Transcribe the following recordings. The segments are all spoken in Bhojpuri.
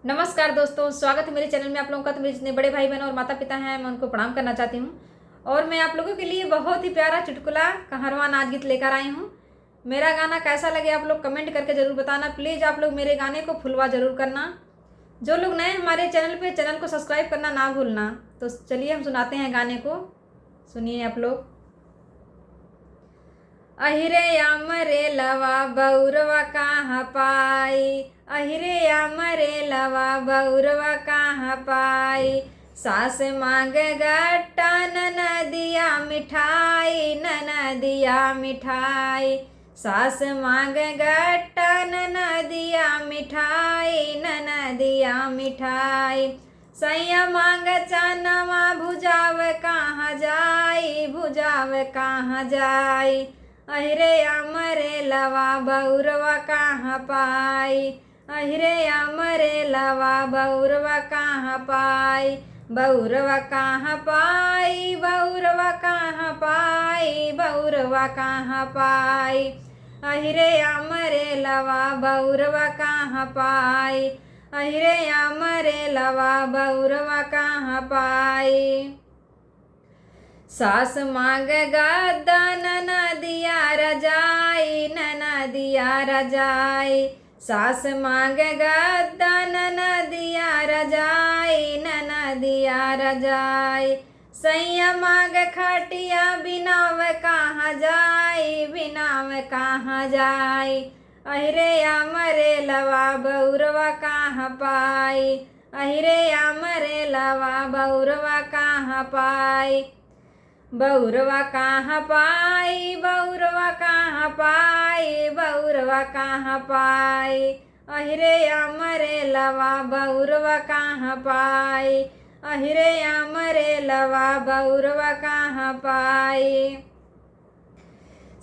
नमस्कार दोस्तों, स्वागत है मेरे चैनल में आप लोगों का। तो मेरे जितने बड़े भाई बहन और माता पिता हैं, मैं उनको प्रणाम करना चाहती हूँ। और मैं आप लोगों के लिए बहुत ही प्यारा चुटकुला कहारवां नाच गीत लेकर आई हूँ। मेरा गाना कैसा लगे आप लोग कमेंट करके ज़रूर बताना। प्लीज़ आप लोग मेरे गाने को फुलवा ज़रूर करना। जो लोग नए हमारे चैनल पे, चैनल को सब्सक्राइब करना ना भूलना। तो चलिए हम सुनाते हैं गाने को, सुनिए आप लोग। अहिरे यामरे लवा बौरवा कहाँ पाई, अहिरे यामरे लवा बौरवा कहाँ पाई। सास मांग गट्टा ननदिया मिठाई, ननदिया मिठाई। सास मांग गट्टा ननदिया मिठाई, ननदिया मिठाई। सैया मांग चनवा भुजाव कहाँ जाई, भुजाव कहाँ जाई। अहिरे अमरे लवा बौरवा कहाँ पाई, अहिरे अमरे लवा बौरवा कहाँ पाई। बौरवा कहाँ पाई, बौरवा कहाँ पाई, बौरवा कहाँ पाई। अहिरे अमरे लवा बौरवा कहाँ पाई, अहिरे अमरे लवा बौरवा कहाँ पाई। सास मांग गद्दा ननदिया रजाई, ननदिया रजाई। सास मांग गद्दा ननदिया रजाई, ननदिया रजाई। सैया मांग खटिया बिनाव कहाँ जाई, बिनाव कहाँ जाई। अहिरे अमरे लवा बौरवा कहाँ पाई, अहिरे अमरे लवा बौरवा कहाँ पाई। बौरवा कहाँ पाई, बौरवा कहाँ पाई, बौरवा कहाँ पाई। अहिरे अमरे लवा बौरवा कहाँ पाई, अहिरे अमरे लवा बौरवा कहाँ पाई।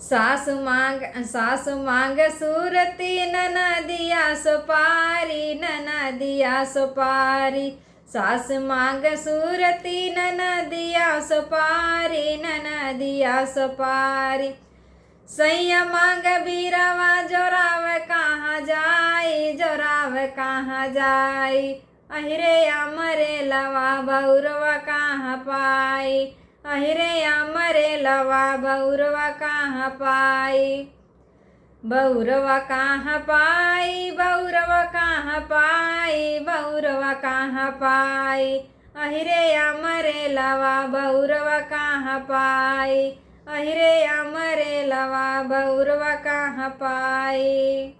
सासु मांग सूरती ननदिया सुपारी, ननदिया सुपारी। सास मांग सूरती ननदिया सुपारी, ननदिया सुपारी। सैया मांग बीरवा जोराव कहाँ जाई, जोराव कहाँ जाई। अहिरे अमरे लवा बौरवा कहाँ पाई, अहिरे अमरे लवा बौरवा कहाँ पाई। बौरवा कहाँ पाई, बौरवा कहाँ पाई, बौरवा कहाँ पाई। अहिरे अमरे लवा बौरवा कहाँ पाई, अहिरे अमरे लवा बौरवा कहाँ पाई।